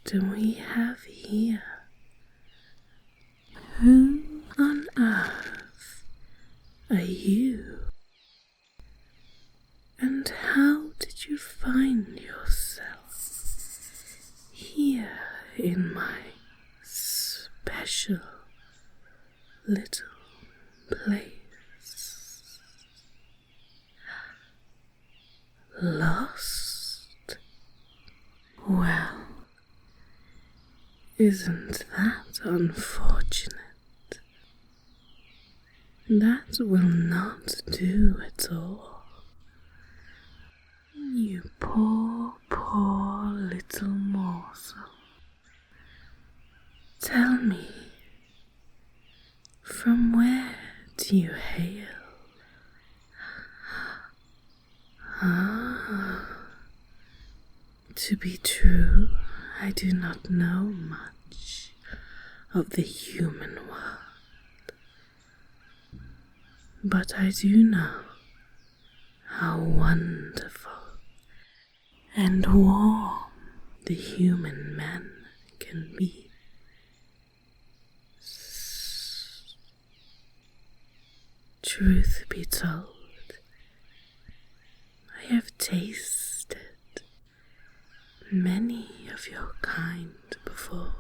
do we have here? Who on earth are you? And how did you find yourself here in my special little place? Lost? Well, isn't that unfortunate? That will not do at all. You poor, poor little morsel. Tell me, from where do you hail? To be true, I do not know much of the human world, but I do know how wonderful and warm the human men can be. Truth be told, I have tasted many of your kind before,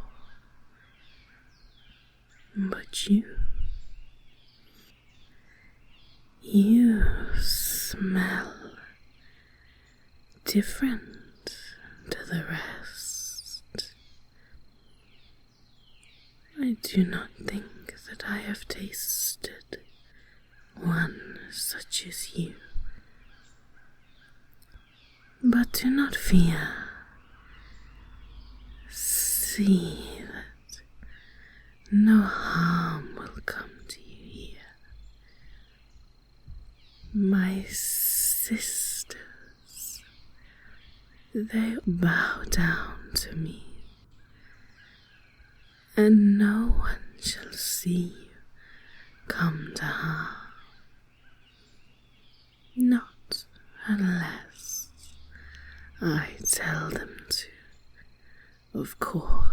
but you smell different to the rest. I do not think that I have tasted one such as you. But do not fear. See that no harm will come to you here. My sisters, they bow down to me, and no one shall see you come to harm. Not unless I tell them to, of course.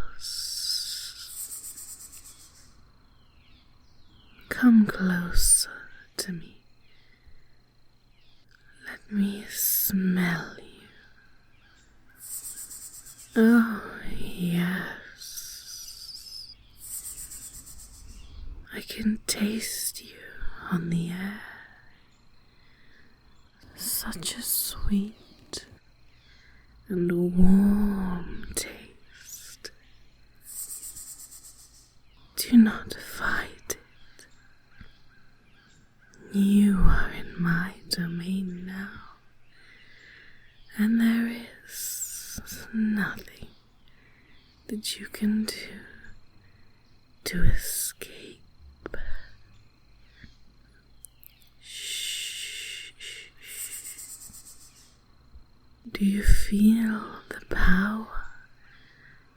Come closer to me. Let me smell you. Oh, yes. I can taste you on the air. Such a sweet and warm taste. Do not fight it. You are in my domain now, and there is nothing that you can do to escape. Do you feel the power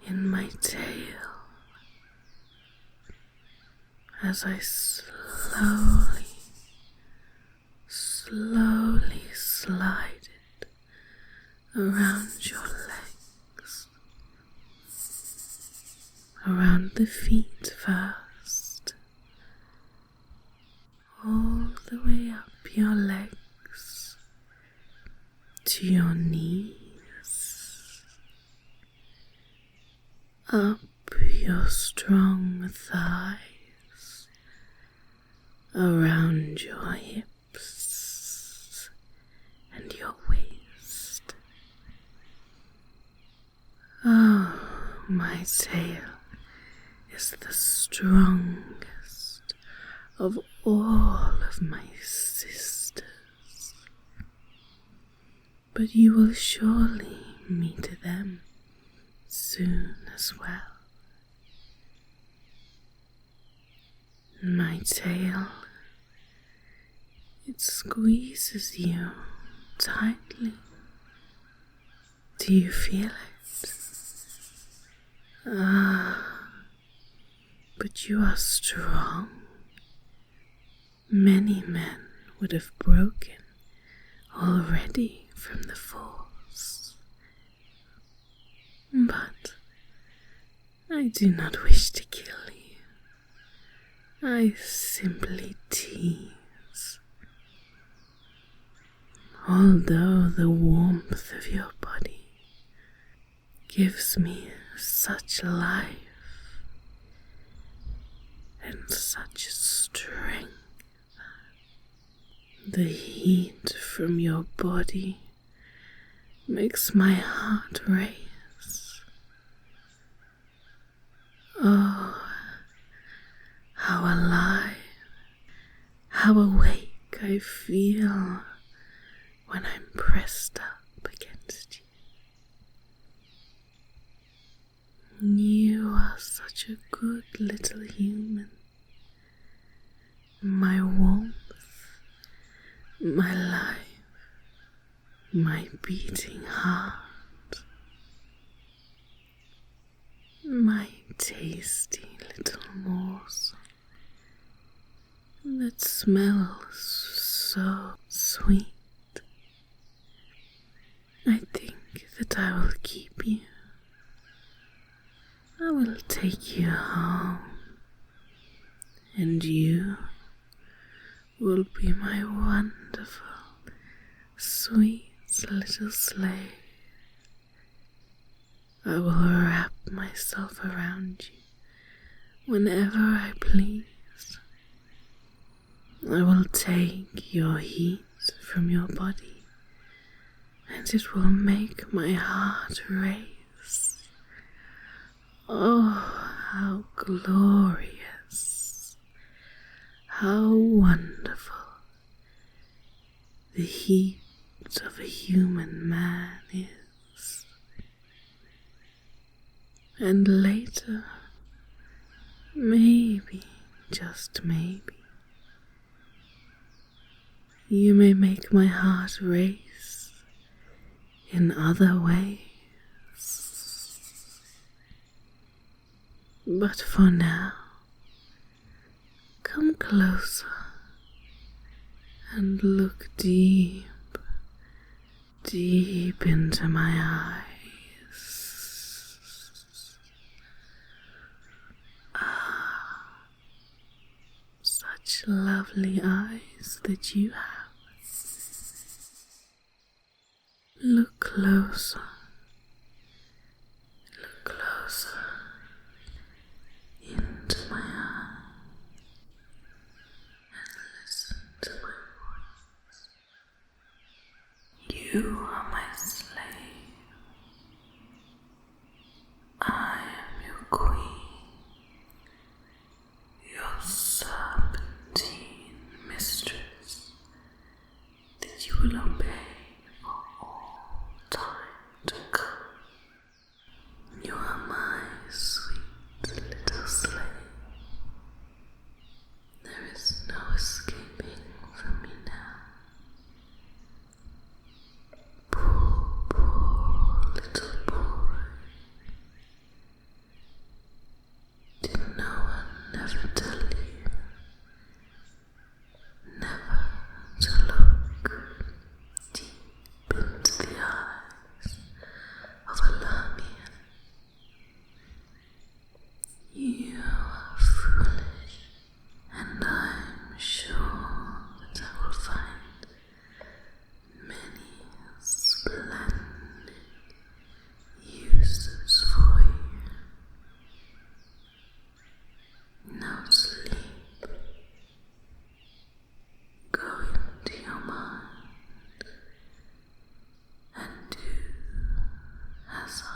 in my tail as I slowly slide it around your legs, around the feet first, all the way up your legs to your knees, up your strong thighs, around your hips and your waist. Oh, my tail is the strongest of all of my sisters. But you will surely meet them soon as well. My tail, it squeezes you tightly. Do you feel it? But you are strong. Many men would have broken already from the force. But I do not wish to kill you. I simply tease. Although the warmth of your body gives me such life and such strength, the heat from your body makes my heart race. Oh, how alive, how awake I feel when I'm pressed up against you. You are such a good little human. My warmth, my life, my beating heart, my tasty little morsel that smells so sweet. I think that I will keep you. I will take you home, and you will be my wonderful, sweet little slave. I will wrap myself around you whenever I please. I will take your heat from your body, and it will make my heart race. Oh, how glorious, how wonderful the heat of a human man is. And later, maybe, just maybe, you may make my heart race in other ways. But for now, come closer and look deep, deep into my eyes. Ah, such lovely eyes that you have. Look closer. Look closer into my eyes and listen to my voice. You are my slave. I am your queen, your serpentine mistress that you will obey for all time to come. You are my sweet little slave. There is no escaping from me now. Poor little boy. Did no one ever tell you never to look deep into the eyes of a Lamia? You are foolish, and I'm sure that I will find many splendid uses for you. Now sleep. Go into your mind and do as I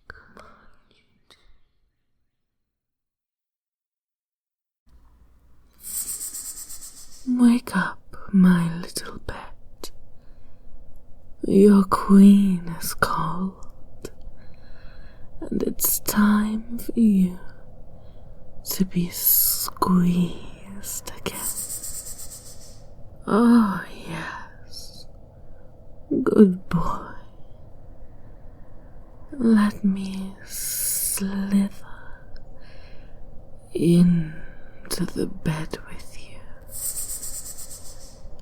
command you to. Wake up, my little pet. Your queen is cold, and it's time for you to be squeezed again. Oh, yes. Good boy. Let me slither into the bed with you.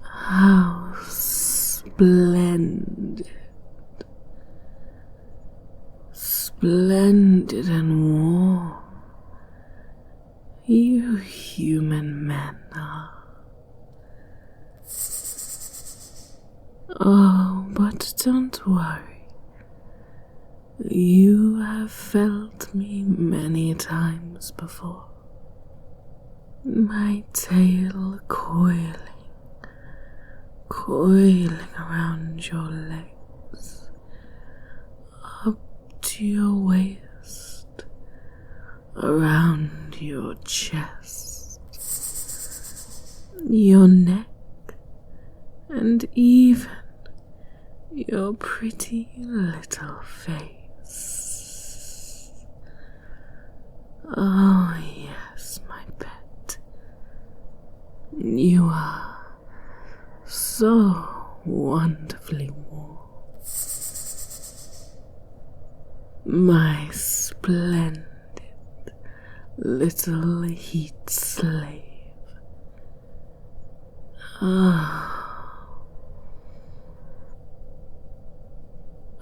How splendid. splendid and warm you human men are. Oh, but don't worry. You have felt me many times before. My tail coiling around your legs, up to your waist, around your chest, your neck, and even your pretty little face. Oh yes, my pet, you are so wonderfully warm. My splendid little heat slave.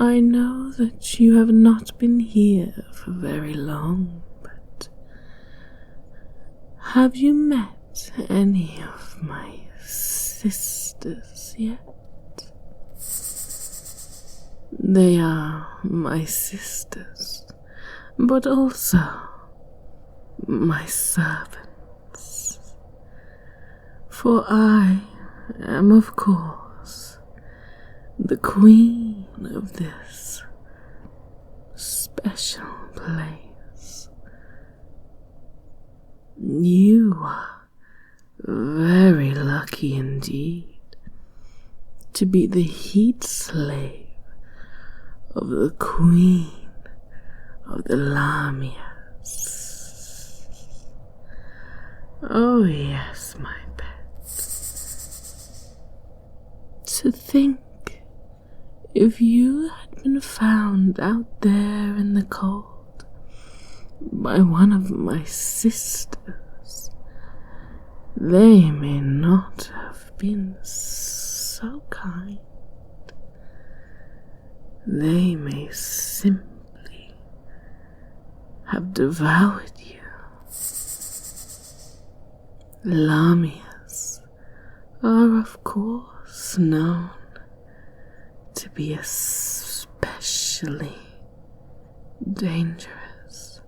I know that you have not been here for very long, but have you met any of my sisters yet? They are my sisters, but also my servants. For I am, of course, the queen of this special place. You are very lucky indeed to be the heat slave of the queen of the Lamias. Oh yes, my pet. To think, if you had been found out there in the cold by one of my sisters, they may not have been so kind. They may simply have devoured you. Lamias are, of course, known to be especially dangerous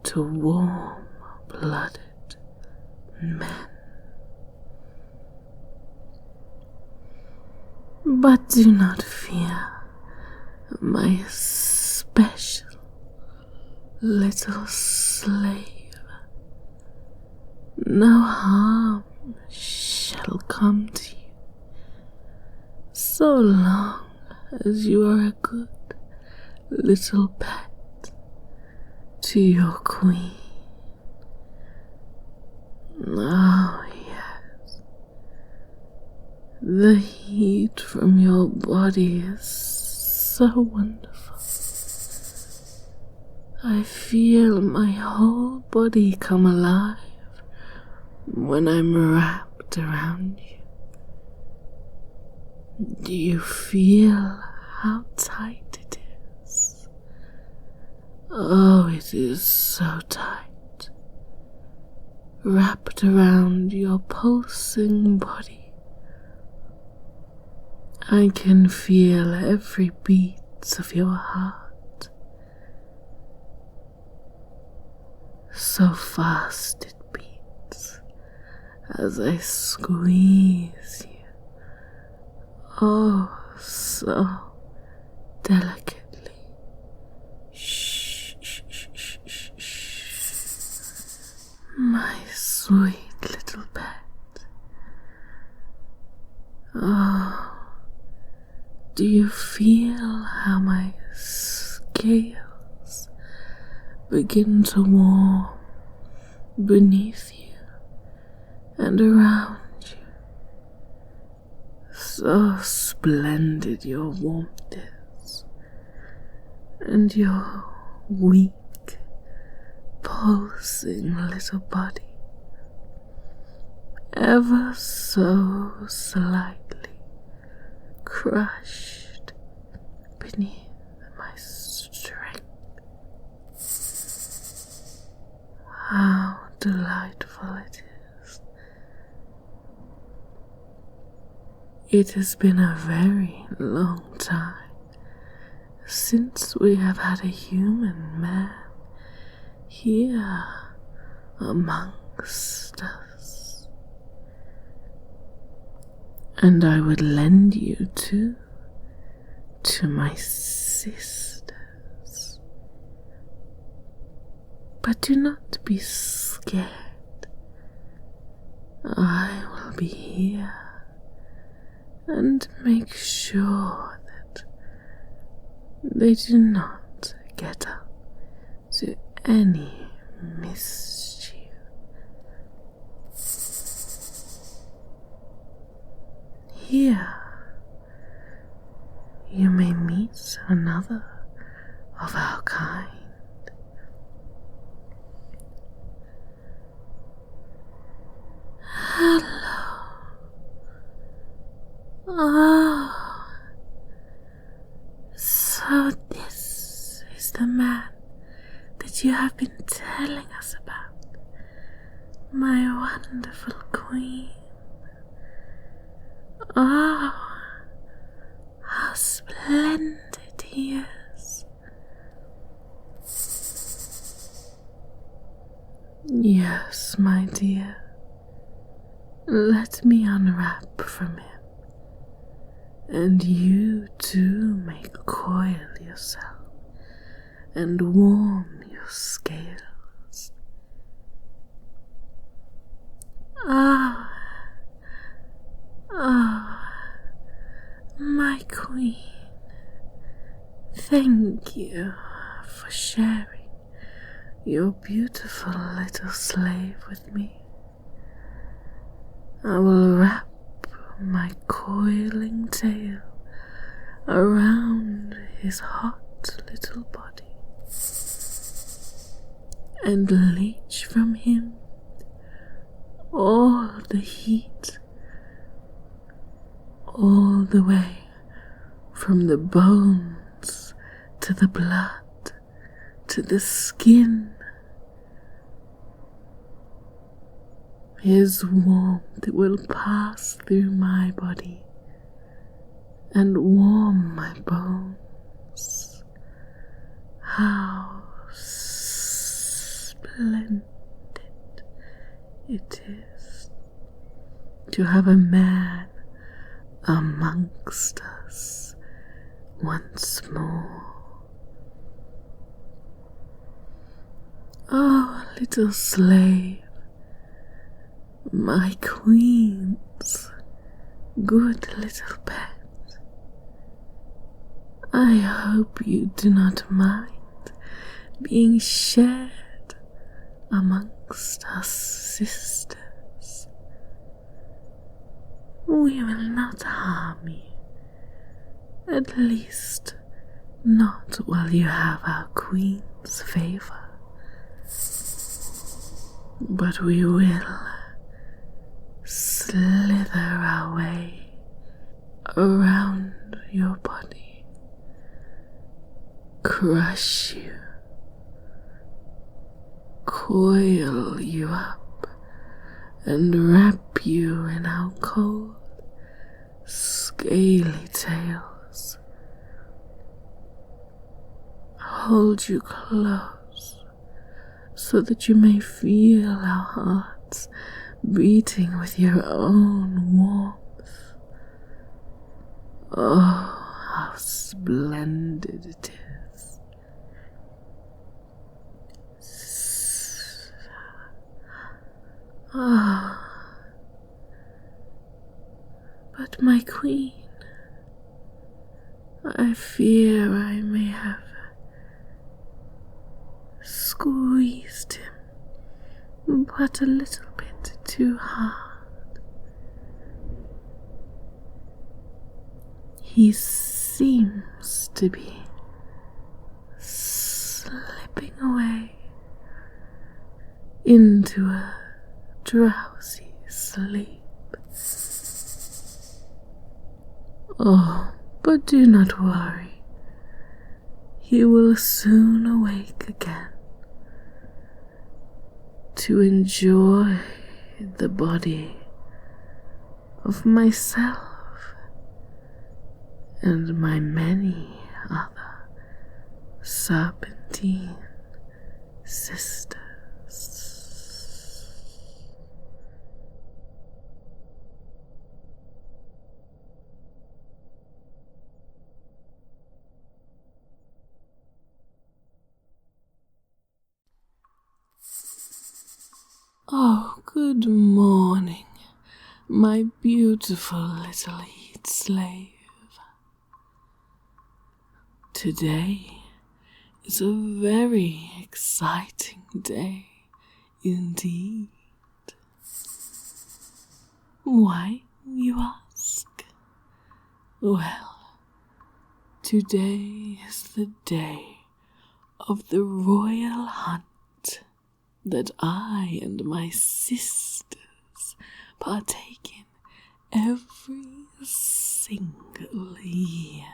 to warm-blooded men. But do not fear, my special little slave. No harm shall come to you, so long as you are a good little pet to your queen. Oh yes, the heat from your body is so wonderful. I feel my whole body come alive when I'm wrapped around you. Do you feel how tight it is? Oh, it is so tight, wrapped around your pulsing body. I can feel every beat of your heart. So fast it beats as I squeeze you, oh, so delicately. Shh, shh, shh, shh, shh, shh. My sweet little pet. Oh, do you feel how my scales begin to warm beneath you and around you? So splendid your warmth is, and your weak, pulsing little body, ever so slightly crushed beneath my strength. It has been a very long time since we have had a human man here amongst us. And I would lend you to my sisters. But do not be scared. I will be here and make sure that they do not get up to any mischief. Here you may meet another of our kind. Hello. Oh, so this is the man that you have been telling us about, my wonderful queen. Oh, how splendid he is. Yes, my dear. Let me unwrap from him, and you too may coil yourself and warm your scales. Ah, my queen, thank you for sharing your beautiful little slave with me. I will wrap my coiling tail around his hot little body and leech from him all the heat, all the way from the bones to the blood to the skin. His warmth will pass through my body and warm my bones. How splendid it is to have a man amongst us once more. Oh, little slave, my queen's good little pet, I hope you do not mind being shared amongst us sisters. We will not harm you, at least not while you have our queen's favor, but we will slither our way around your body, crush you, coil you up, and wrap you in our cold, scaly tails, hold you close so that you may feel our hearts beating with your own warmth. Oh, how splendid it is. Ah, but my queen, I fear I may have squeezed him but a little bit too hard. He seems to be slipping away into a drowsy sleep. Oh, but do not worry. He will soon awake again to enjoy the body of myself and my many other serpentine sisters. Oh, good morning, my beautiful little heat slave. Today is a very exciting day indeed. Why, you ask? Well, today is the day of the royal hunt that I and my sisters partake in every single year.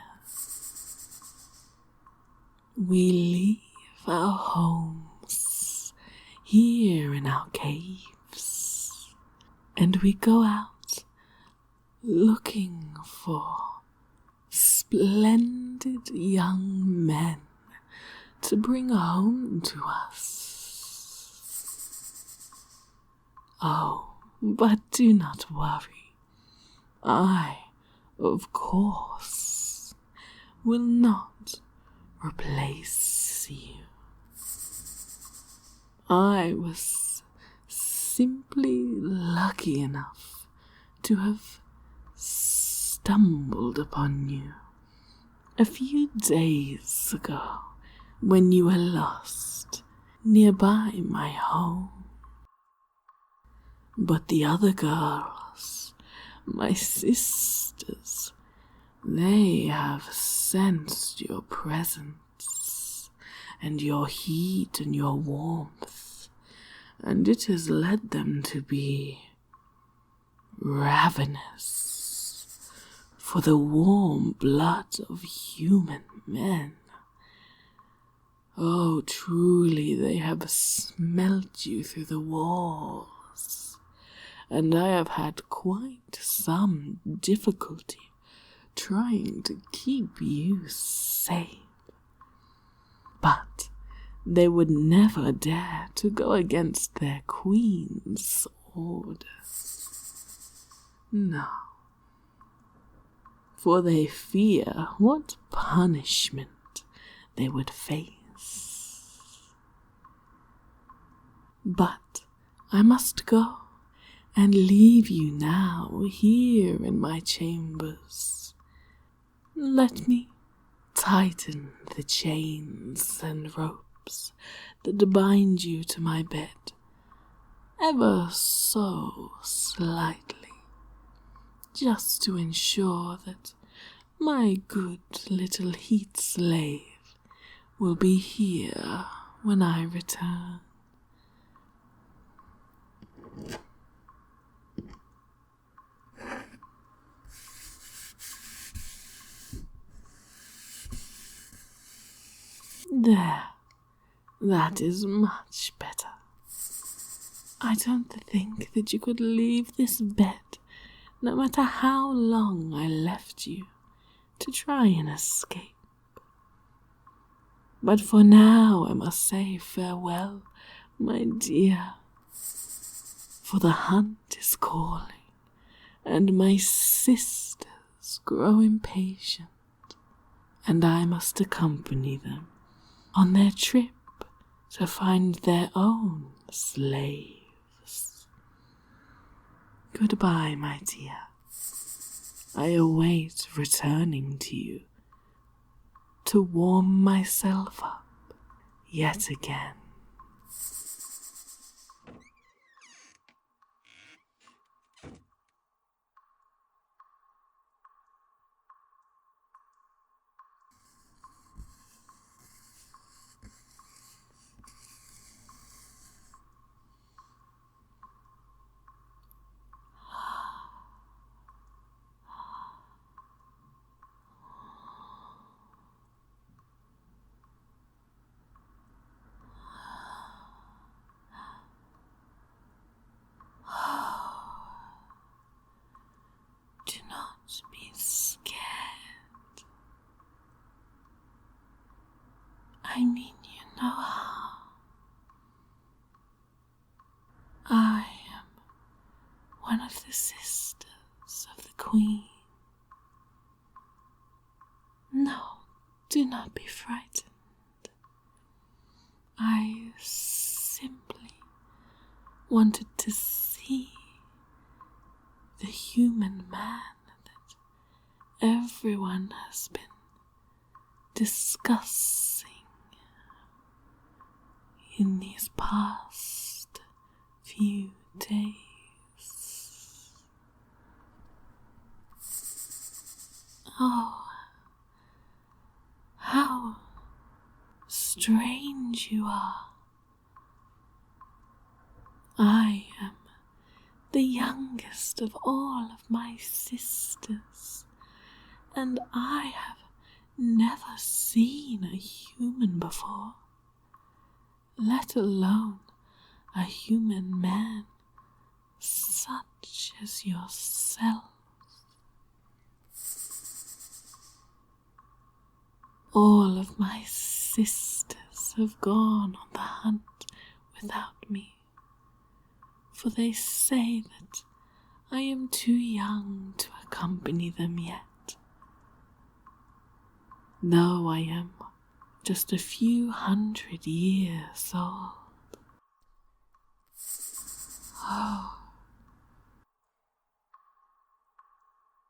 We leave our homes here in our caves, and we go out looking for splendid young men to bring home to us. Oh, but do not worry. I, of course, will not replace you. I was simply lucky enough to have stumbled upon you a few days ago when you were lost nearby my home. But the other girls, my sisters, they have sensed your presence and your heat and your warmth, and it has led them to be ravenous for the warm blood of human men. Oh, truly they have smelt you through the walls, and I have had quite some difficulty trying to keep you safe. But they would never dare to go against their queen's orders. No, for they fear what punishment they would face. But I must go and leave you now here in my chambers. Let me tighten the chains and ropes that bind you to my bed, ever so slightly, just to ensure that my good little heat slave will be here when I return. There, that is much better. I don't think that you could leave this bed, no matter how long I left you, to try and escape. But for now I must say farewell, my dear, for the hunt is calling, and my sisters grow impatient, and I must accompany them on their trip to find their own slaves. Goodbye, my dear. I await returning to you to warm myself up yet again. no harm. I am one of the sisters of the Queen. No, do not be frightened. I simply wanted to see the human man that everyone has been discussing in these past few days. Oh, how strange you are. I am the youngest of all of my sisters, and I have never seen a human before, let alone a human man such as yourself. All of my sisters have gone on the hunt without me, for they say that I am too young to accompany them yet, though I am just a few 100 years old. Oh,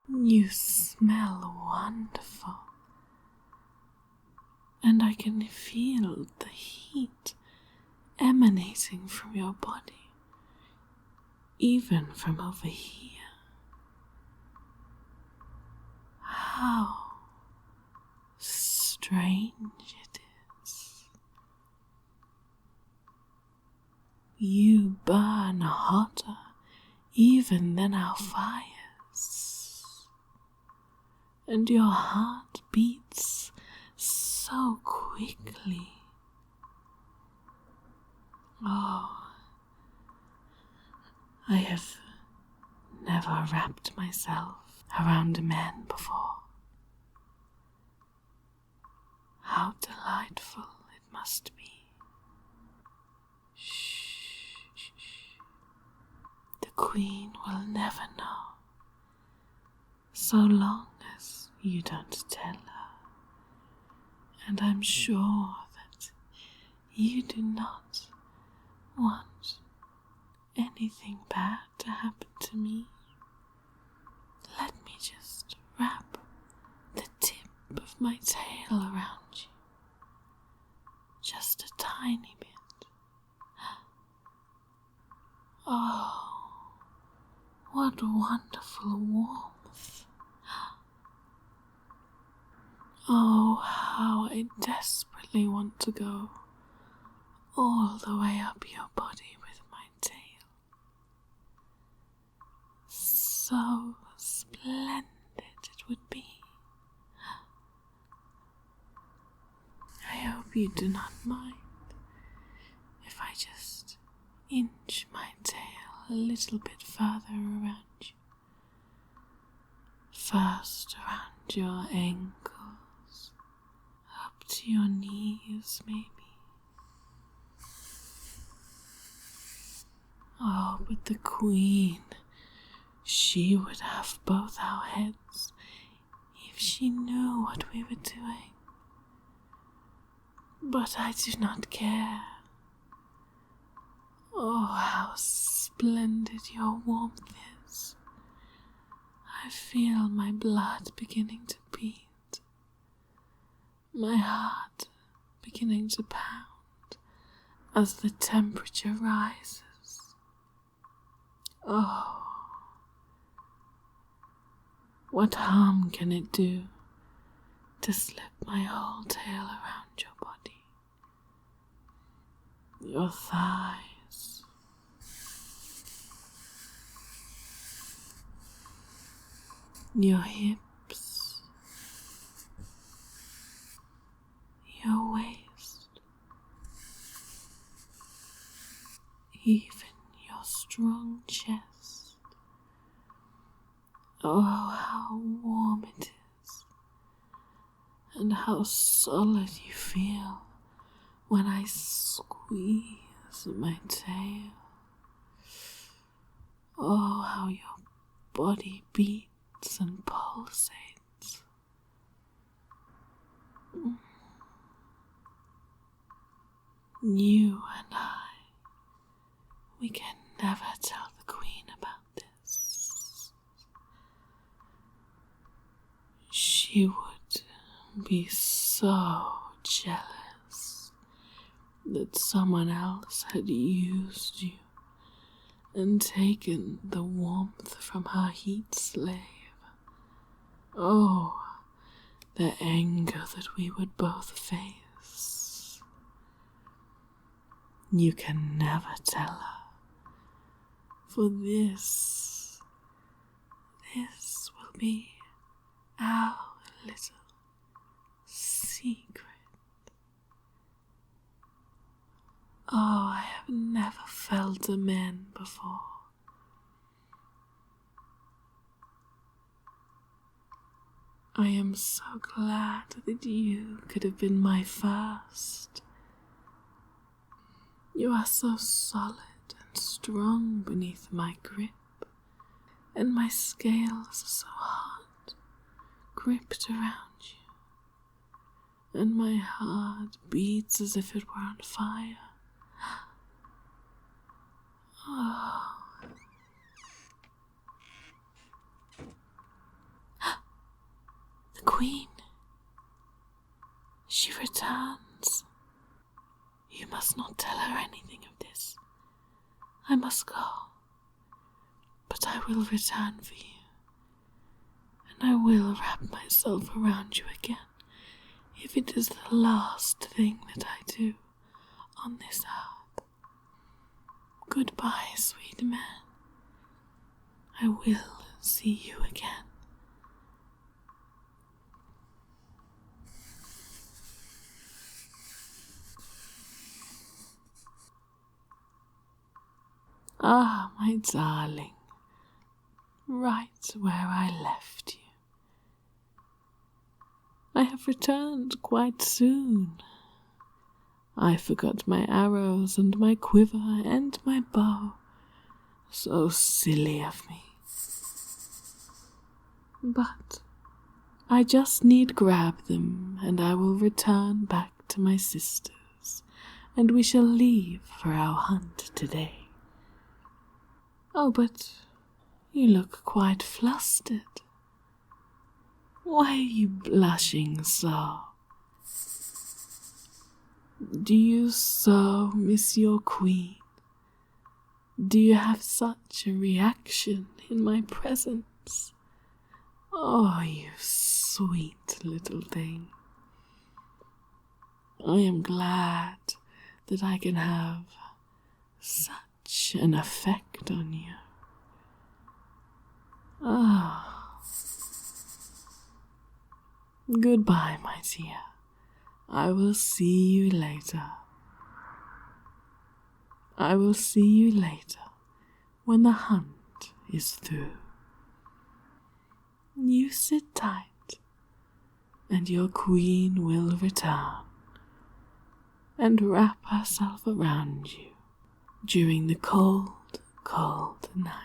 you smell wonderful, and I can feel the heat emanating from your body, even from over here. How strange it is. You burn hotter even than our fires, and your heart beats so quickly. Oh, I have never wrapped myself around a man before. How delightful it must be. Shh, shh, shh. The Queen will never know, so long as you don't tell her. And I'm sure that you do not want anything bad to happen to me. Let me just wrap the tip of my tail around you. Just a tiny bit. Oh, what wonderful warmth. Oh, how I desperately want to go all the way up your body with my tail. So splendid it would be. I hope you do not mind if I just inch my tail a little bit further around you. First around your ankles, up to your knees maybe. Oh, but the Queen, she would have both our heads if she knew what we were doing. But I do not care. Oh, how splendid your warmth is. I feel my blood beginning to beat, my heart beginning to pound as the temperature rises. Oh, what harm can it do to slip my whole tail around your body, your thighs, your hips, your waist, even your strong chest. Oh, how warm it is, and how solid you feel when I squeeze my tail. Oh, how your body beats and pulsates. You and I, we can never tell the Queen about this. She would be so jealous that someone else had used you and taken the warmth from her heat slave. Oh, the anger that we would both face. You can never tell her, for this will be our little secret. Oh, I have never felt a man before. I am so glad that you could have been my first. You are so solid and strong beneath my grip, and my scales are so hard, gripped around you, and my heart beats as if it were on fire. Oh. The Queen. She returns. You must not tell her anything of this. I must go, but I will return for you, and I will wrap myself around you again, if it is the last thing that I do on this earth. Goodbye, sweet man. I will see you again. Ah, my darling, right where I left you. I have returned quite soon. I forgot my arrows and my quiver and my bow. So silly of me. But I just need grab them, and I will return back to my sisters, and we shall leave for our hunt today. Oh, but you look quite flustered. Why are you blushing so? Do you so miss your queen? Do you have such a reaction in my presence? Oh, you sweet little thing. I am glad that I can have such an effect on you. Ah. Goodbye, my dear. I will see you later. I will see you later when the hunt is through. You sit tight, and your queen will return and wrap herself around you during the cold, cold night.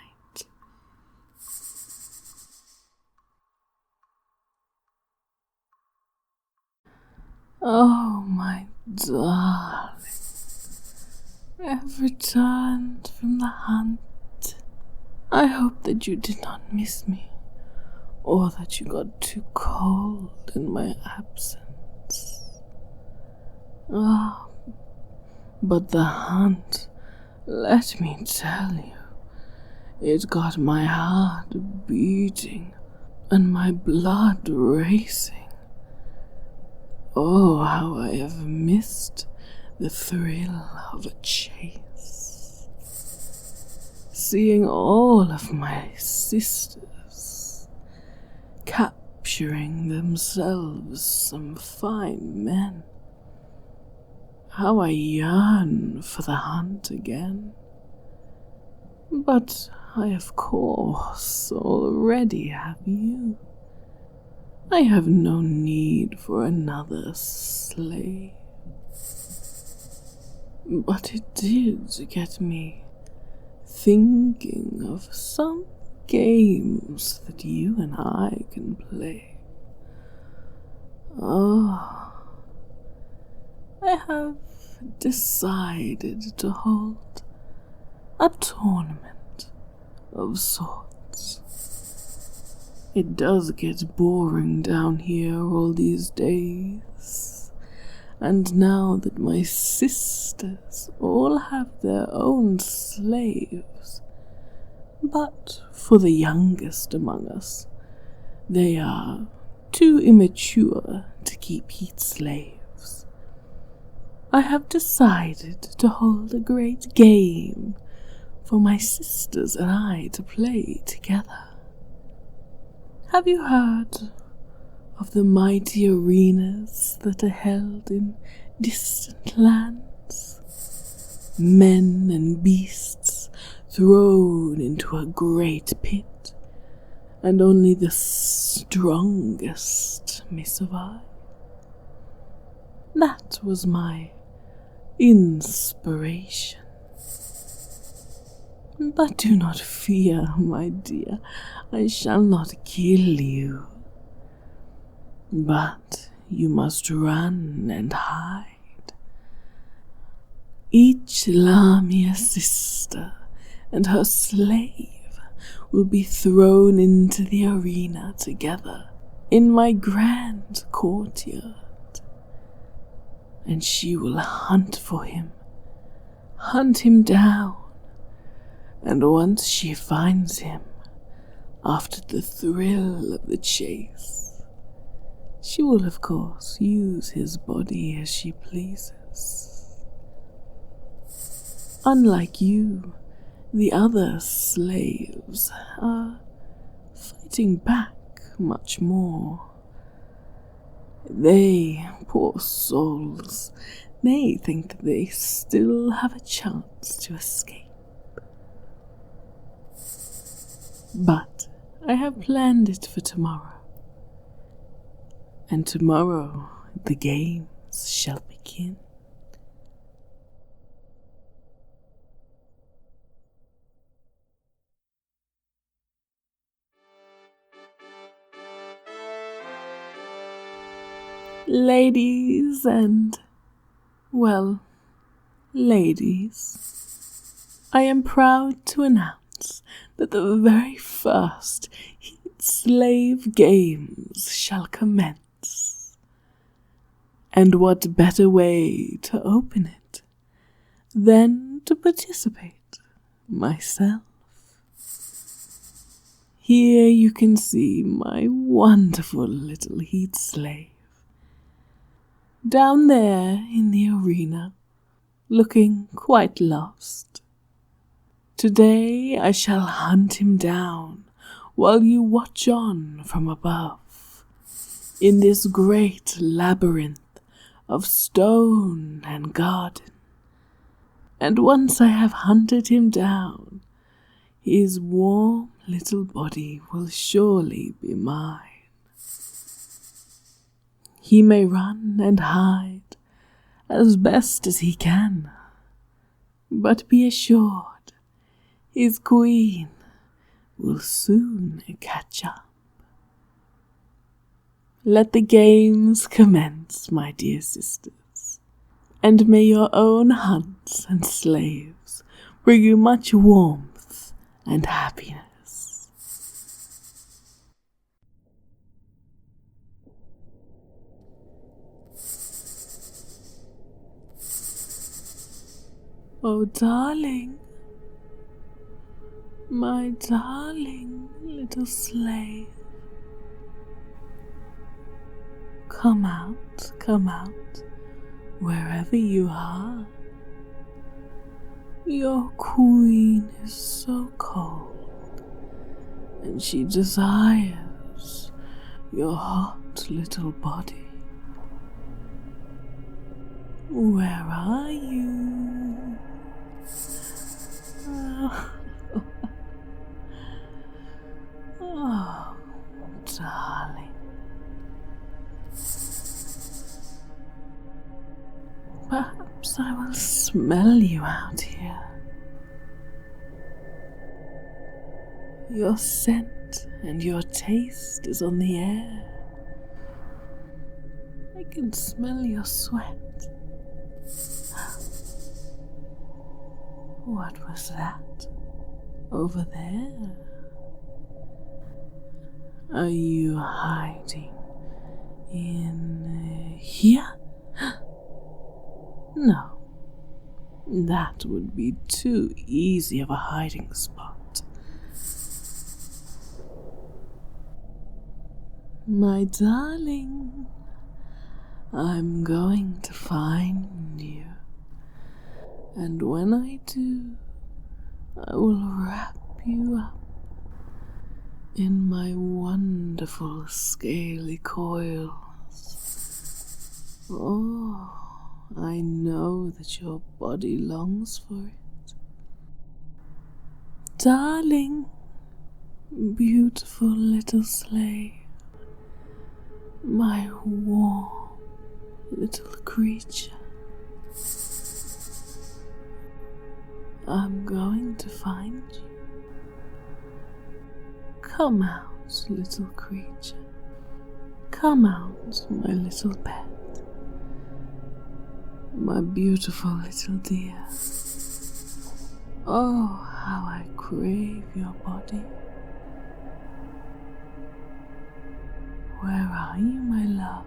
Oh, my darling, I have returned from the hunt. I hope that you did not miss me, or that you got too cold in my absence. Ah, but the hunt, let me tell you, it got my heart beating and my blood racing. Oh, how I have missed the thrill of a chase. Seeing all of my sisters capturing themselves some fine men. How I yearn for the hunt again. But I, of course, already have you. I have no need for another slave. But it did get me thinking of some games that you and I can play. Oh, I have decided to hold a tournament of sorts. It does get boring down here all these days, and now that my sisters all have their own slaves, but for the youngest among us, they are too immature to keep heat slaves, I have decided to hold a great game for my sisters and I to play together. Have you heard of the mighty arenas that are held in distant lands? Men and beasts thrown into a great pit, and only the strongest may survive. That was my inspiration. But do not fear, my dear, I shall not kill you. But you must run and hide. Each Lamia sister and her slave will be thrown into the arena together in my grand courtyard, and she will hunt for him, hunt him down, and once she finds him, after the thrill of the chase, she will of course use his body as she pleases. Unlike you, the other slaves are fighting back much more. They, poor souls, they think that they still have a chance to escape. But I have planned it for tomorrow, and tomorrow the games shall begin. Ladies and, well, ladies, I am proud to announce that the very first Heat Slave Games shall commence. And what better way to open it than to participate myself? Here you can see my wonderful little heat slave, down there in the arena, looking quite lost. Today I shall hunt him down while you watch on from above, in this great labyrinth of stone and garden. And once I have hunted him down, his warm little body will surely be mine. He may run and hide as best as he can, but be assured his queen will soon catch up. Let the games commence, my dear sisters, and may your own hunts and slaves bring you much warmth and happiness. Oh, darling, my darling little slave, come out, wherever you are. Your queen is so cold, and she desires your hot little body. Where are you? Oh, darling. Perhaps I will smell you out here. Your scent and your taste is on the air. I can smell your sweat. What was that? Over there? Are you hiding in here? No, that would be too easy of a hiding spot. My darling, I'm going to find you, and when I do, I will wrap you up in my wonderful scaly coils. Oh, I know that your body longs for it. Darling, beautiful little slave, my warm little creature, I'm going to find you. Come out, little creature. Come out, my little pet. My beautiful little dear. Oh, how I crave your body. Where are you, my love?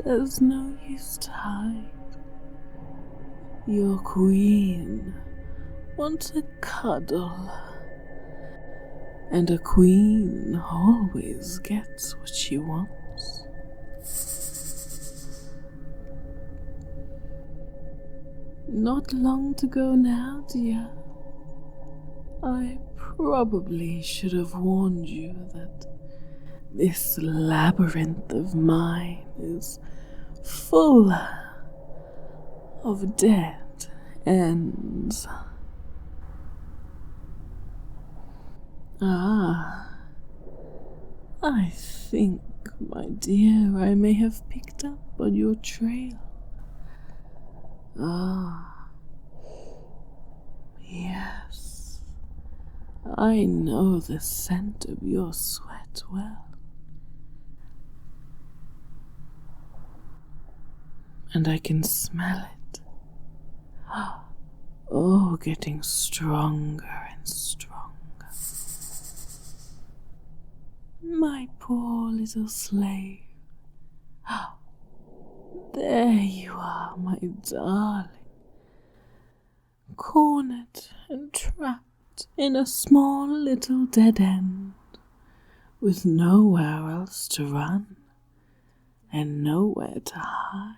There's no use to hide. Your queen wants a cuddle, and a queen always gets what she wants. Not long to go now, dear. I probably should have warned you that this labyrinth of mine is full of dead ends. Ah, I think, my dear, I may have picked up on your trail. Ah, yes, I know the scent of your sweat well. And I can smell it. Oh, getting stronger and stronger. My poor little slave. There you are, my darling. Cornered and trapped in a small little dead end, with nowhere else to run and nowhere to hide.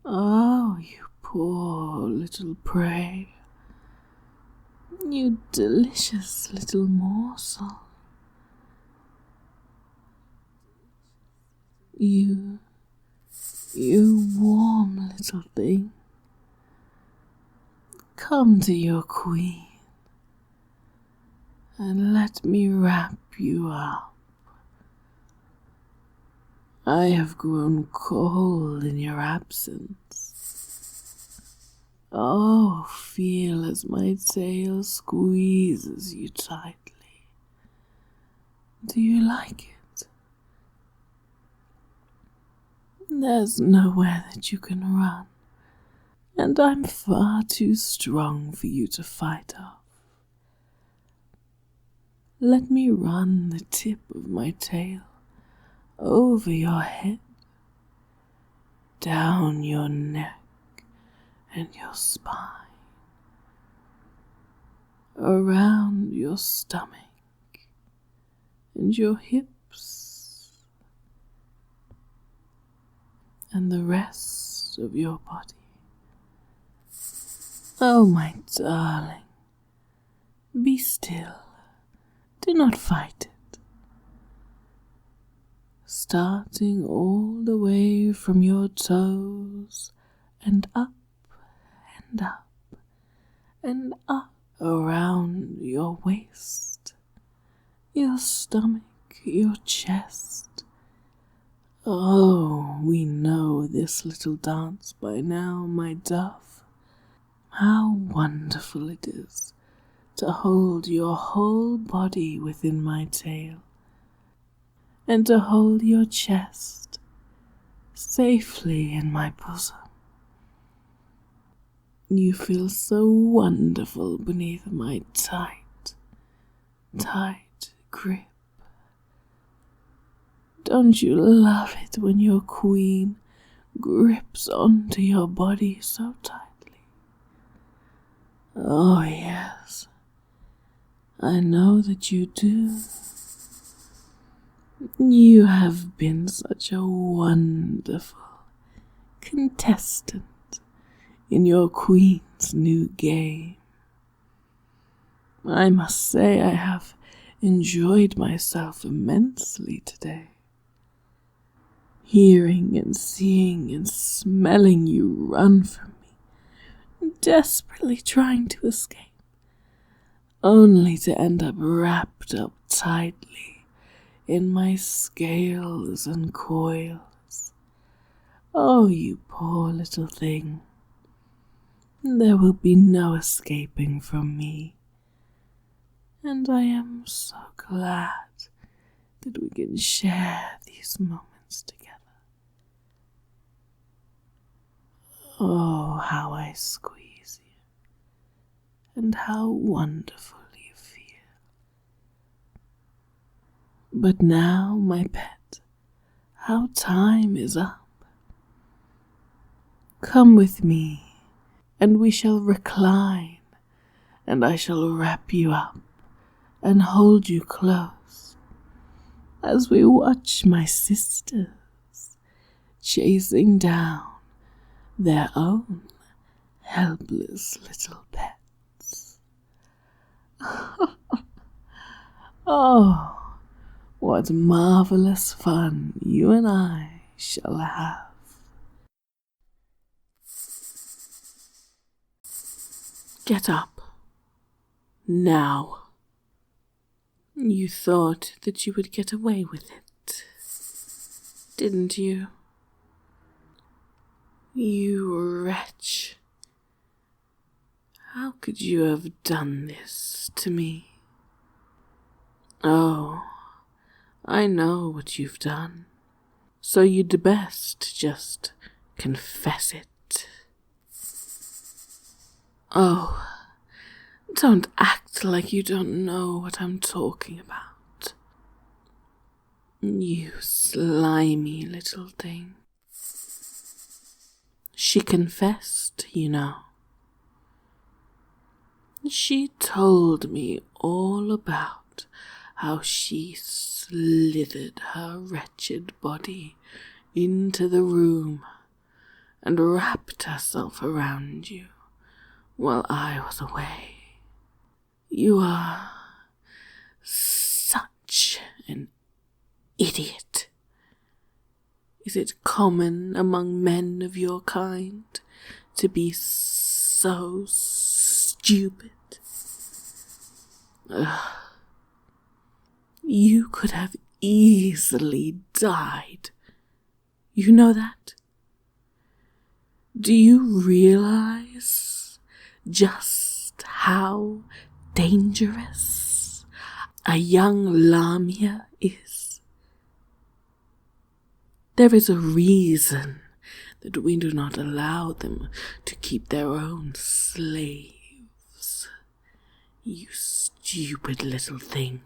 Oh, you poor little prey. You delicious little morsel. You warm little thing. Come to your queen and let me wrap you up. I have grown cold in your absence. Oh, feel as my tail squeezes you tightly. Do you like it? There's nowhere that you can run, and I'm far too strong for you to fight off. Let me run the tip of my tail over your head, down your neck and your spine, around your stomach and your hips, and the rest of your body. Oh, my darling, be still. Do not fight it. Starting all the way from your toes and up and up and up around your waist, your stomach, your chest, Oh, we know this little dance by now, my dove. How wonderful it is to hold your whole body within my tail, and to hold your chest safely in my bosom. You feel so wonderful beneath my tight, tight grip. Don't you love it when your queen grips onto your body so tightly? Oh yes, I know that you do. You have been such a wonderful contestant in your queen's new game. I must say I have enjoyed myself immensely today. Hearing and seeing and smelling you run from me, desperately trying to escape, only to end up wrapped up tightly in my scales and coils. Oh, you poor little thing. There will be no escaping from me, and I am so glad that we can share these moments together. Oh, how I squeeze you, and how wonderful you feel. But now, my pet, our time is up. Come with me, and we shall recline, and I shall wrap you up and hold you close as we watch my sisters chasing down their own helpless little pets. Oh, what marvelous fun you and I shall have. Get up. Now. You thought that you would get away with it, didn't you? You wretch. How could you have done this to me? Oh, I know what you've done, so you'd best just confess it. Oh, don't act like you don't know what I'm talking about. You slimy little thing. She confessed, you know. She told me all about how she slithered her wretched body into the room and wrapped herself around you while I was away. You are such an idiot. Is it common among men of your kind to be so stupid? Ugh. You could have easily died. You know that? Do you realize just how dangerous a young Lamia is? There is a reason that we do not allow them to keep their own slaves. You stupid little thing.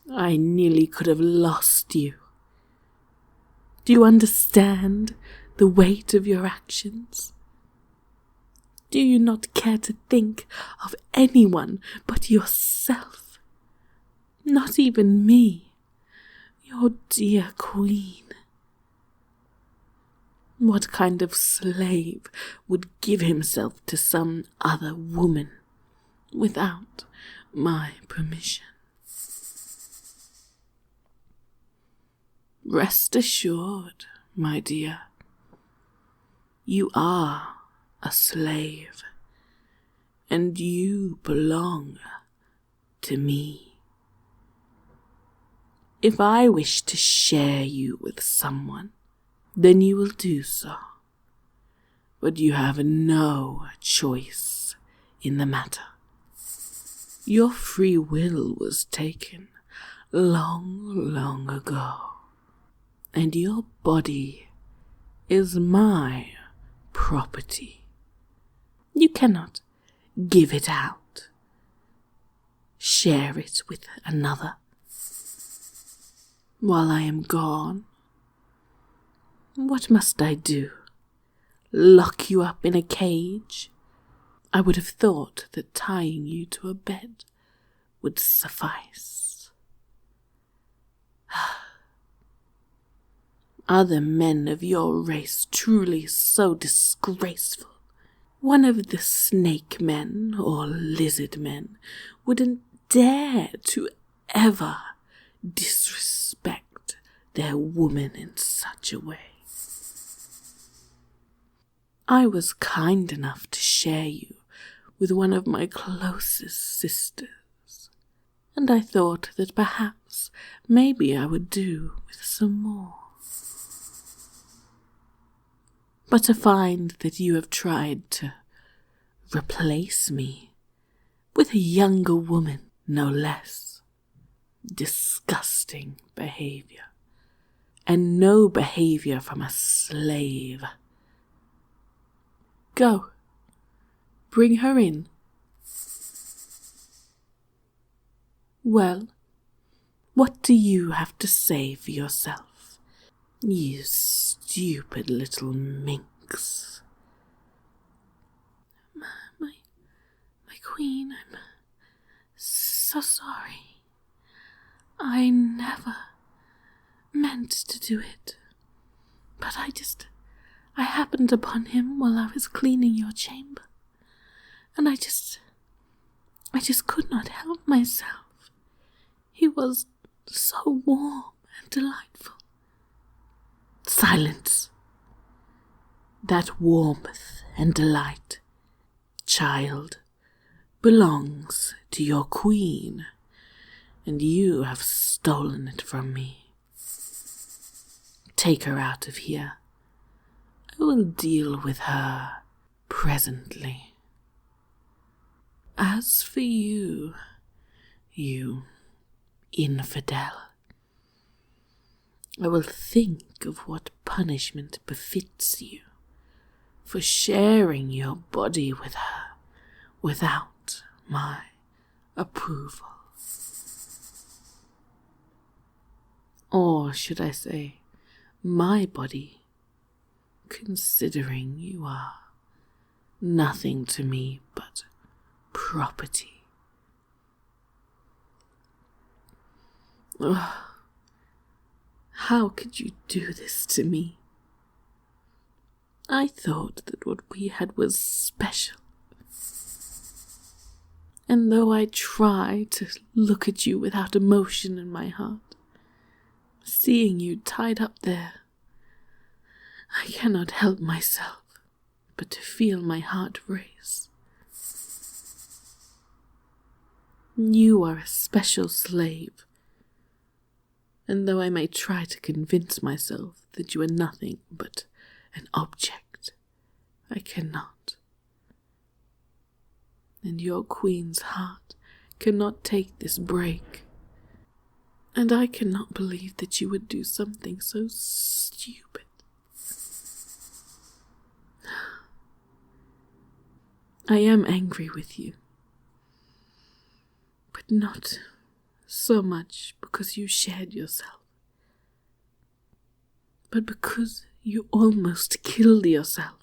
I nearly could have lost you. Do you understand the weight of your actions? Do you not care to think of anyone but yourself? Not even me, your dear queen. What kind of slave would give himself to some other woman without my permission? Rest assured, my dear, you are a slave, and you belong to me. If I wish to share you with someone, then you will do so. But you have no choice in the matter. Your free will was taken long ago, and your body is my property. You cannot give it out, share it with another. While I am gone, what must I do? Lock you up in a cage? I would have thought that tying you to a bed would suffice. Are the men of your race truly so disgraceful? One of the snake men or lizard men wouldn't dare to ever disrespect their woman in such a way. I was kind enough to share you with one of my closest sisters, and I thought that perhaps maybe I would do with some more. But to find that you have tried to replace me with a younger woman, no less. Disgusting behavior, and no behavior from a slave. Go, bring her in. Well, what do you have to say for yourself, you stupid little minx? My queen, I'm so sorry. I never meant to do it, but I happened upon him while I was cleaning your chamber, and I just could not help myself. He was so warm and delightful. Silence. That warmth and delight, child, belongs to your queen, and you have stolen it from me. Take her out of here. I will deal with her presently. As for you, you infidel, I will think of what punishment befits you for sharing your body with her without my approval. Or should I say, my body, considering you are nothing to me but property. Ugh. How could you do this to me? I thought that what we had was special. And though I try to look at you without emotion in my heart, seeing you tied up there, I cannot help myself but to feel my heart race. You are a special slave, and though I may try to convince myself that you are nothing but an object, I cannot. And your queen's heart cannot take this break, and I cannot believe that you would do something so stupid. I am angry with you, but not so much because you shared yourself, but because you almost killed yourself.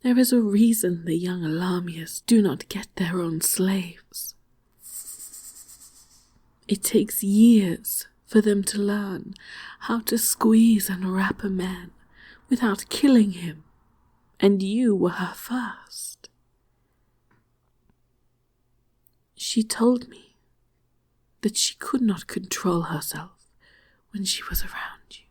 There is a reason the young Lamias do not get their own slaves. It takes years for them to learn how to squeeze and wrap a man without killing him, and you were her first. She told me that she could not control herself when she was around you,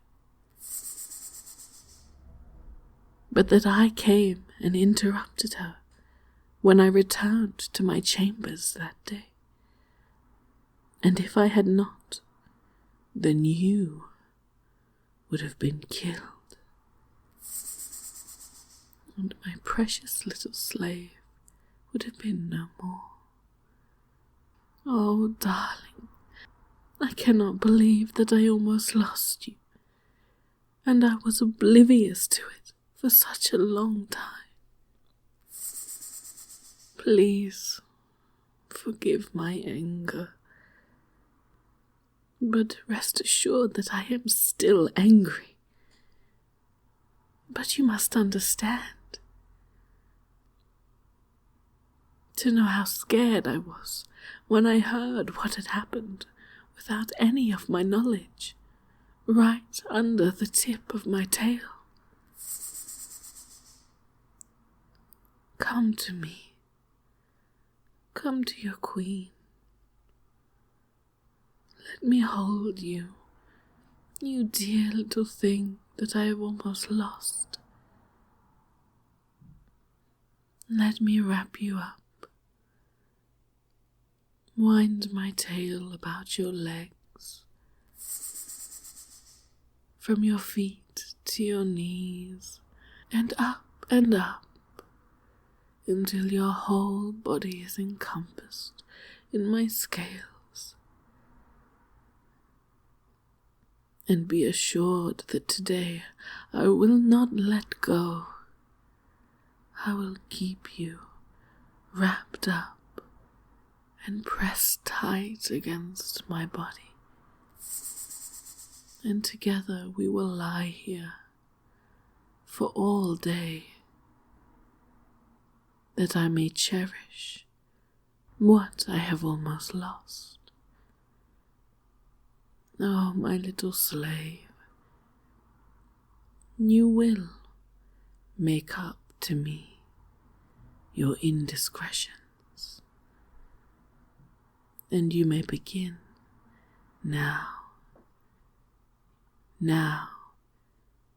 but that I came and interrupted her when I returned to my chambers that day. And if I had not, then you would have been killed. And my precious little slave would have been no more. Oh, darling, I cannot believe that I almost lost you, and I was oblivious to it for such a long time. Please, forgive my anger, but rest assured that I am still angry. But you must understand. To know how scared I was when I heard what had happened without any of my knowledge, right under the tip of my tail. Come to me. Come to your queen. Let me hold you, you dear little thing that I have almost lost. Let me wrap you up. Wind my tail about your legs, from your feet to your knees, and up, until your whole body is encompassed in my scales. And be assured that today I will not let go. I will keep you wrapped up and pressed tight against my body. And together we will lie here for all day, that I may cherish what I have almost lost. Oh, my little slave, you will make up to me your indiscretions, and you may begin now,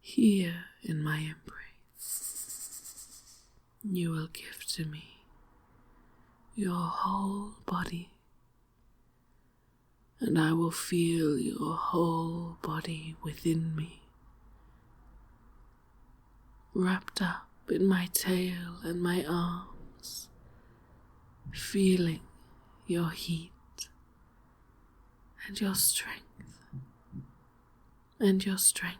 here in my embrace. You will give to me your whole body, and I will feel your whole body within me, wrapped up in my tail and my arms, feeling your heat and your strength, and your strength.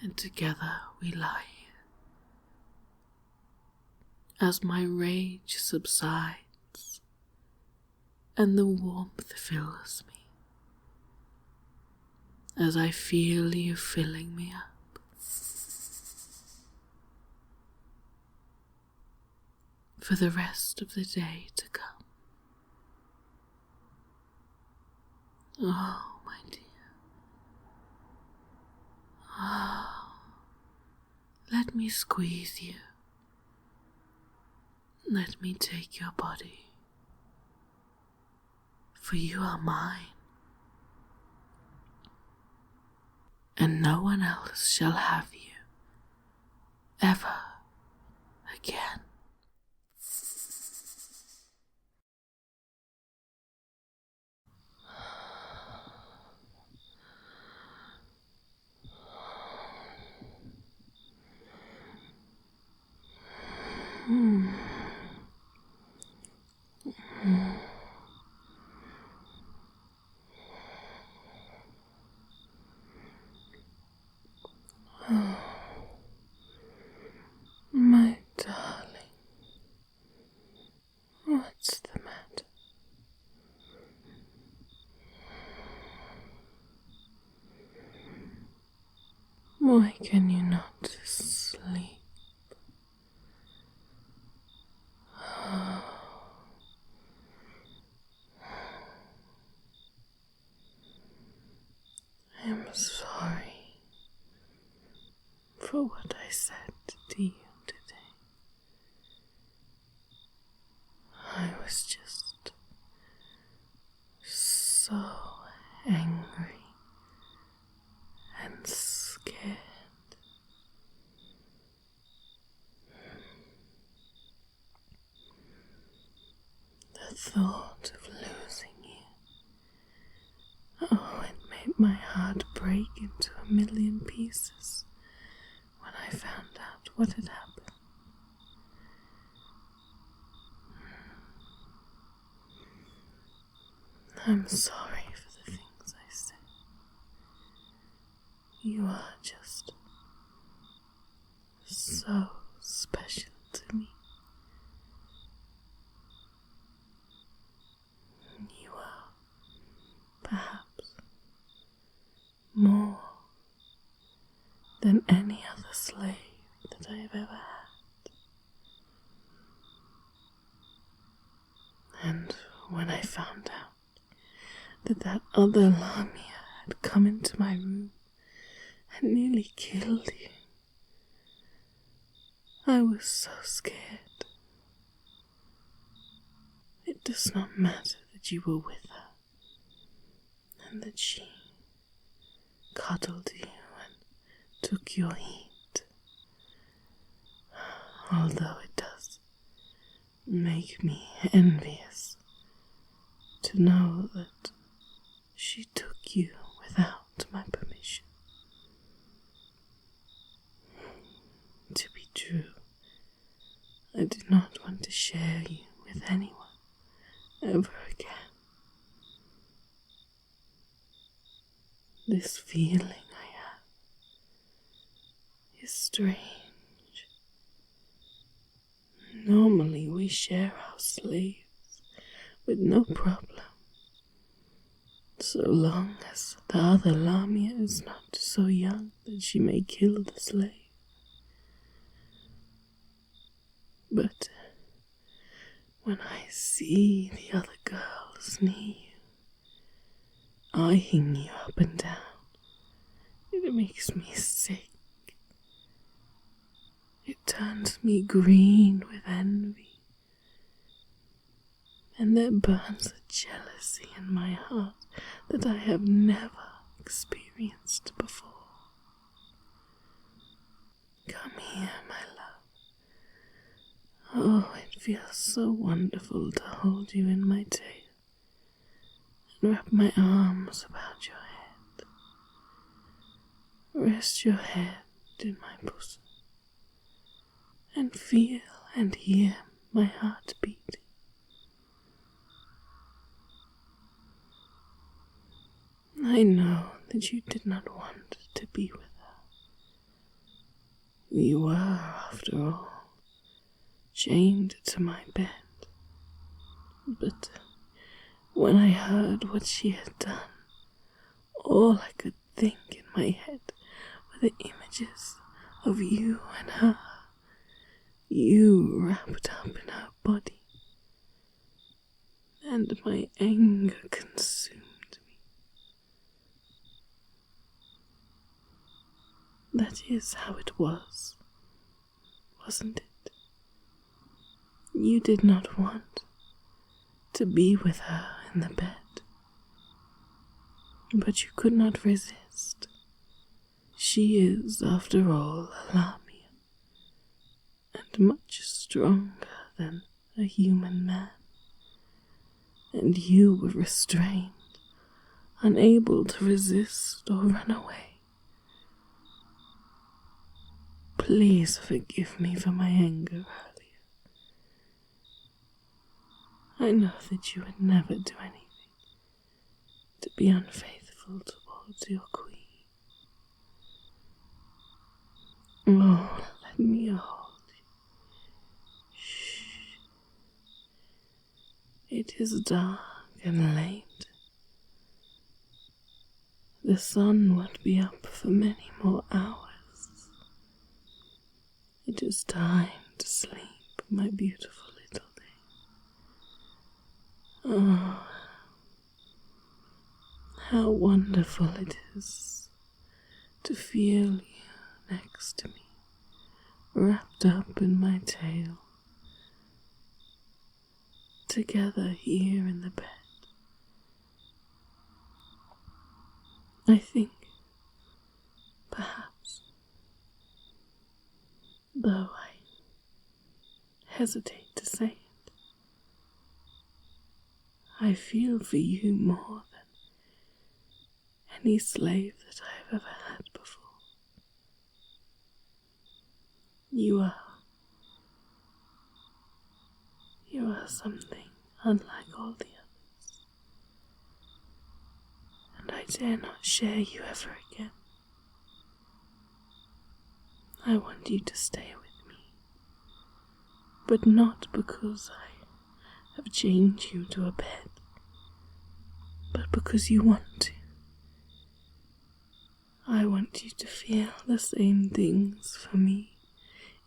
And together we lie as my rage subsides and the warmth fills me, as I feel you filling me up. For the rest of the day to come. Oh, my dear. Oh, let me squeeze you. Let me take your body. For you are mine, and no one else shall have you ever again. My darling, what's the matter? Why can you not sleep? I am sorry for what I said to you today. I was just so angry and scared. The thought of let my heart break into a million pieces when I found out what had happened. I'm sorry for the things I said. You are just so special to me. You are perhaps more than any other slave that I have ever had. And when I found out that other Lamia had come into my room and nearly killed you, I was so scared. It does not matter that you were with her and that she cuddled you and took your heat, although it does make me envious to know that she took you without my permission. To be true, I do not want to share you with anyone ever again. This feeling I have is strange. Normally we share our slaves with no problem, so long as the other Lamia is not so young that she may kill the slave. But when I see the other girls near you, eyeing you up and down, it makes me sick. It turns me green with envy. And there burns a jealousy in my heart that I have never experienced before. Come here, my love. Oh, it feels so wonderful to hold you in my tail and wrap my arms about your head. Rest your head in my bosom and feel and hear my heart beating. I know that you did not want to be with her. You were, after all, chained to my bed. But when I heard what she had done, all I could think in my head were the images of you and her, you wrapped up in her body, and my anger consumed me. That is how it was, wasn't it? You did not want to be with her in the bed, but you could not resist. She is, after all, a Lamia, and much stronger than a human man, and you were restrained, unable to resist or run away. Please forgive me for my anger earlier. I know that you would never do anything to be unfaithful towards your queen. Oh, let me hold you. Shh. It is dark and late. The sun won't be up for many more hours. It is time to sleep, my beautiful little thing. Oh, how wonderful it is to feel you next to me, wrapped up in my tail, together here in the bed. I think, perhaps, though I hesitate to say it, I feel for you more than any slave that I have ever had before. You are something unlike all the others, and I dare not share you ever again. I want you to stay with me, but not because I have chained you to a bed, but because you want to. I want you to feel the same things for me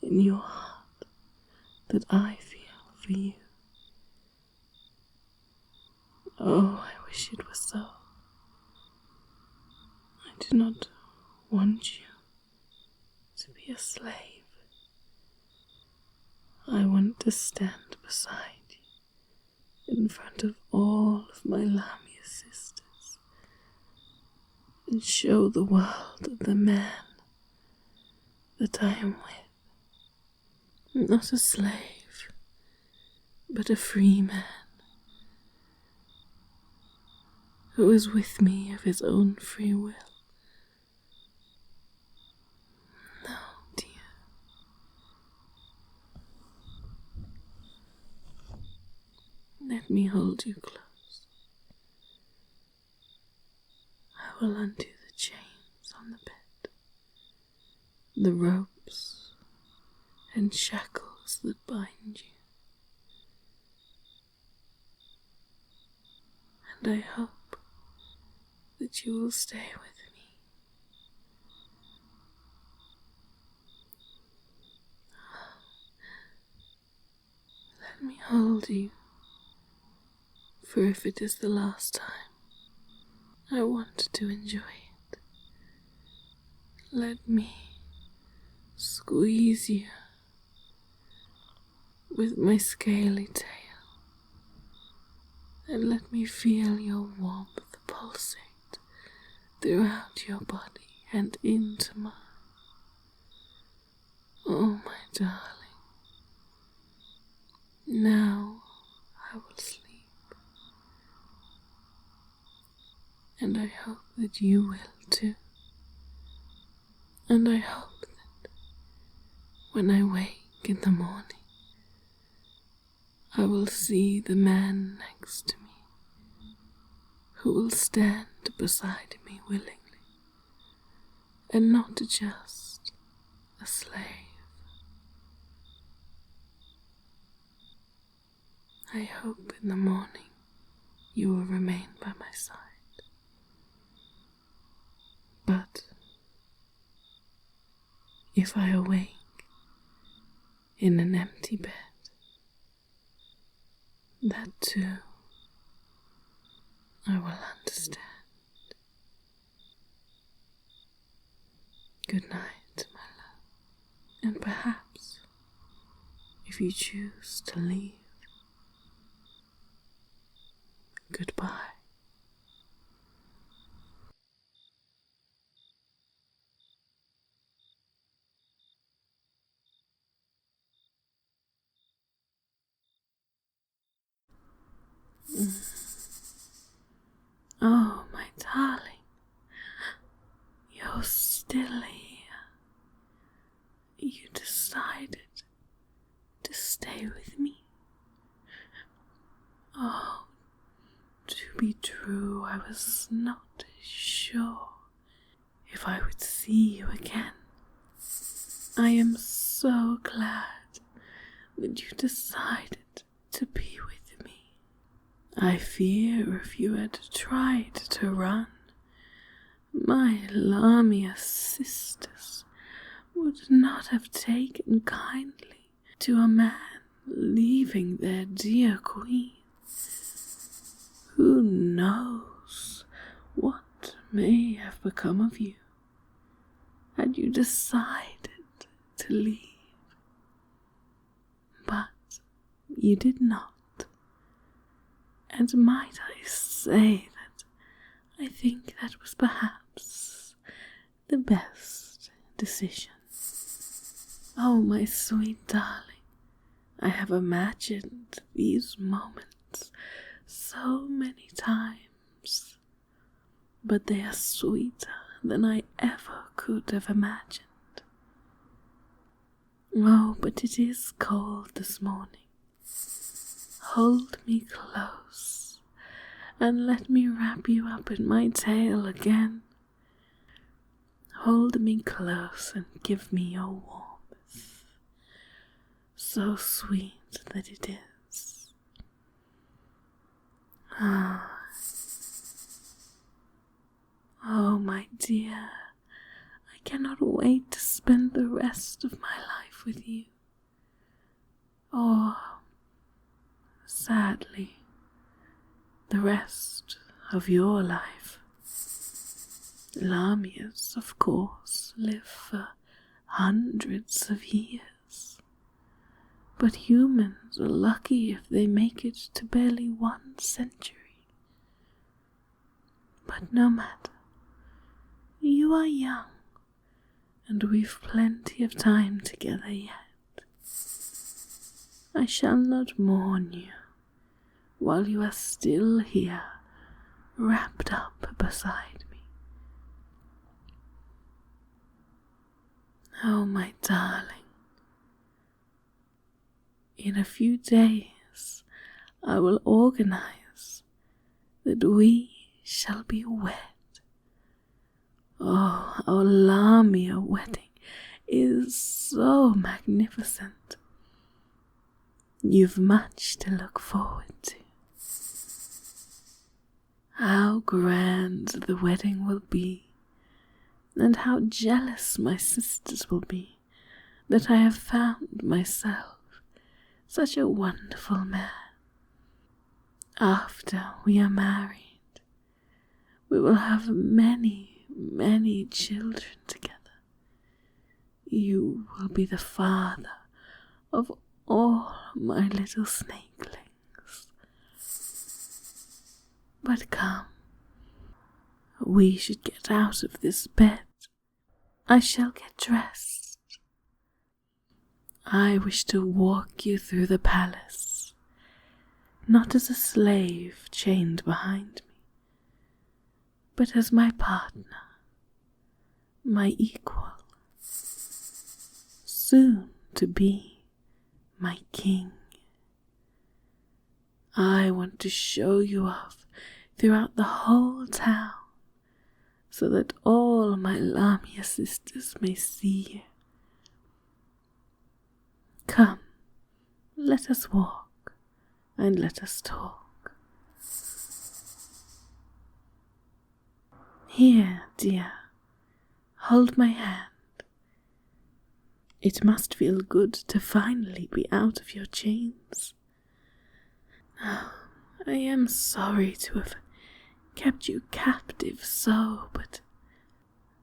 in your heart that I feel for you. Oh, I wish it was so. I do not want you to be a slave. I want to stand beside you in front of all of my Lamia sisters and show the world the man that I am with. Not a slave, but a free man who is with me of his own free will. No, dear. Let me hold you close. I will undo the chains on the bed, the ropes and shackles that bind you. And I hope that you will stay with me. Let me hold you, for if it is the last time, I want to enjoy it. Let me squeeze you with my scaly tail, and let me feel your warmth pulsate throughout your body and into mine. Oh, my darling, now I will sleep, and I hope that you will too. And I hope that when I wake in the morning, I will see the man next to me, who will stand beside me willingly, and not just a slave. I hope in the morning you will remain by my side. But if I awake in an empty bed, that too I will understand. Good night, my love. And perhaps, if you choose to leave, goodbye. Oh, my darling, you're still here. You decided to stay with me. Oh, to be true, I was not sure if I would see you again. I am so glad that you decided to be with me. I fear if you had tried to run, my Lamia sisters would not have taken kindly to a man leaving their dear queen. Who knows what may have become of you had you decided to leave? But you did not. And might I say that I think that was perhaps the best decision. Oh, my sweet darling, I have imagined these moments so many times. but they are sweeter than I ever could have imagined. Oh, but it is cold this morning. Hold me close, and let me wrap you up in my tail again. Hold me close and give me your warmth, so sweet that it is. Ah. Oh, my dear, I cannot wait to spend the rest of my life with you. Or, sadly, the rest of your life. Lamias, of course, live for hundreds of years, but humans are lucky if they make it to barely 1 century. But no matter, you are young, and we've plenty of time together yet. I shall not mourn you while you are still here, wrapped up beside me. Oh, my darling, in a few days I will organize that we shall be wed. Oh, our Lamia wedding is so magnificent. You've much to look forward to. How grand the wedding will be, and how jealous my sisters will be that I have found myself such a wonderful man. After we are married, we will have many, many children together. You will be the father of all my little snakelings. But come, we should get out of this bed. I shall get dressed. I wish to walk you through the palace, not as a slave chained behind me, but as my partner, my equal, soon to be my king. I want to show you off throughout the whole town, so that all my Lamia sisters may see you. Come, let us walk, and let us talk. Here, dear, hold my hand. It must feel good to finally be out of your chains. Oh, I am sorry to have kept you captive so, but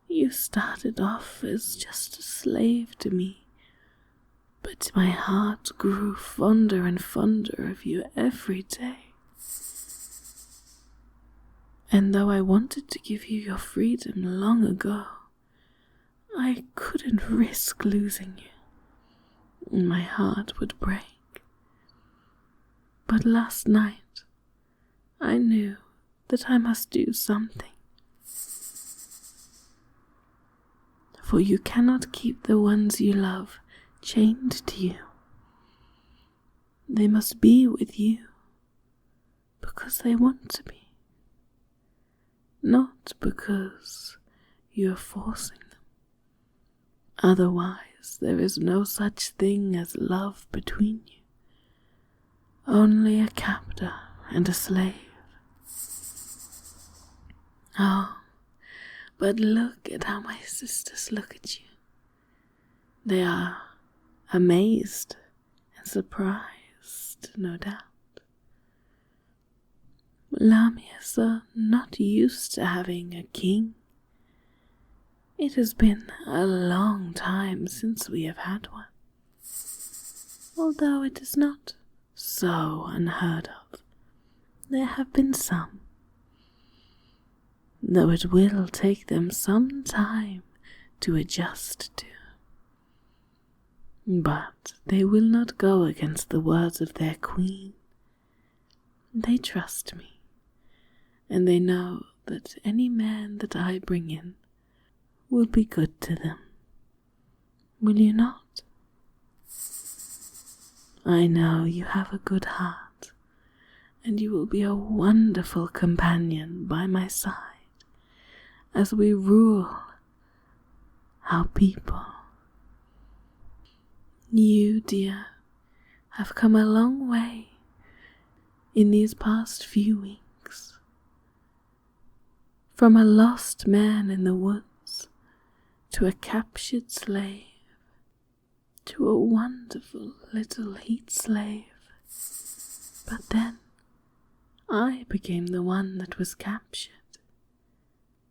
you started off as just a slave to me. But my heart grew fonder and fonder of you every day. And though I wanted to give you your freedom long ago, I couldn't risk losing you. My heart would break. But last night, I knew that I must do something. For you cannot keep the ones you love chained to you. They must be with you because they want to be, not because you are forcing them. Otherwise, there is no such thing as love between you, only a captor and a slave. Oh, but look at how my sisters look at you. They are amazed and surprised, no doubt. Lamias are not used to having a king. It has been a long time since we have had one, although it is not so unheard of. There have been some, though it will take them some time to adjust to. But they will not go against the words of their queen. They trust me, and they know that any man that I bring in will be good to them. Will you not? I know you have a good heart, and you will be a wonderful companion by my side as we rule our people. You, dear, have come a long way in these past few weeks. From a lost man in the woods to a captured slave to a wonderful little heat slave. But then I became the one that was captured,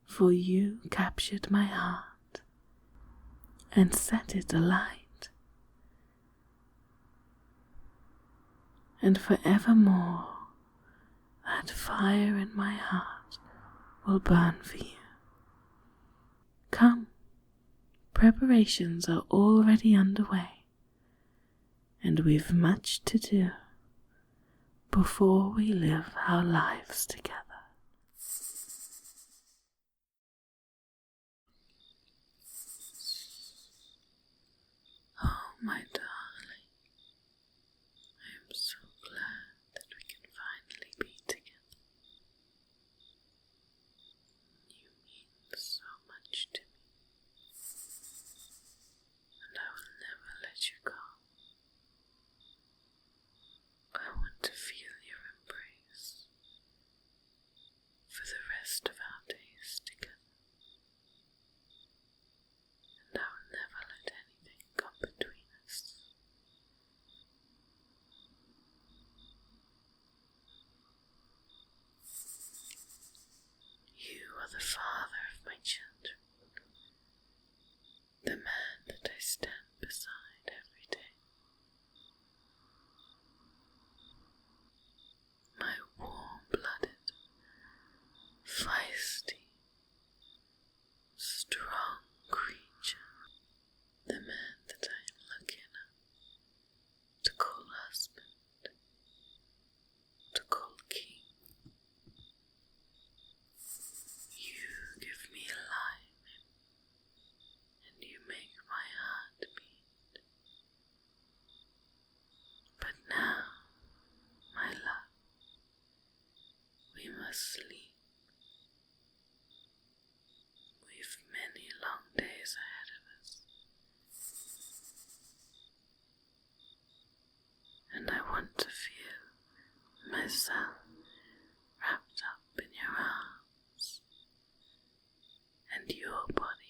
for you captured my heart and set it alight, and forevermore that fire in my heart will burn for you. Come, preparations are already underway, and we've much to do before we live our lives together. Oh, my darling, I am so glad that we can finally be together. You mean so much to me, and I will never let you go. I want to feel your embrace for the rest of our days together, and I will never let anything come between us. You are the father of my children, the man that I stand beside every day. My warm-blooded, feisty, strong creature, the man that I am lucky enough to call husband, to call king. You give me life, and you make my heart beat. But now, my love, we must sleep. We've many long days ahead of us, and I want to feel myself wrapped up in your arms, and your body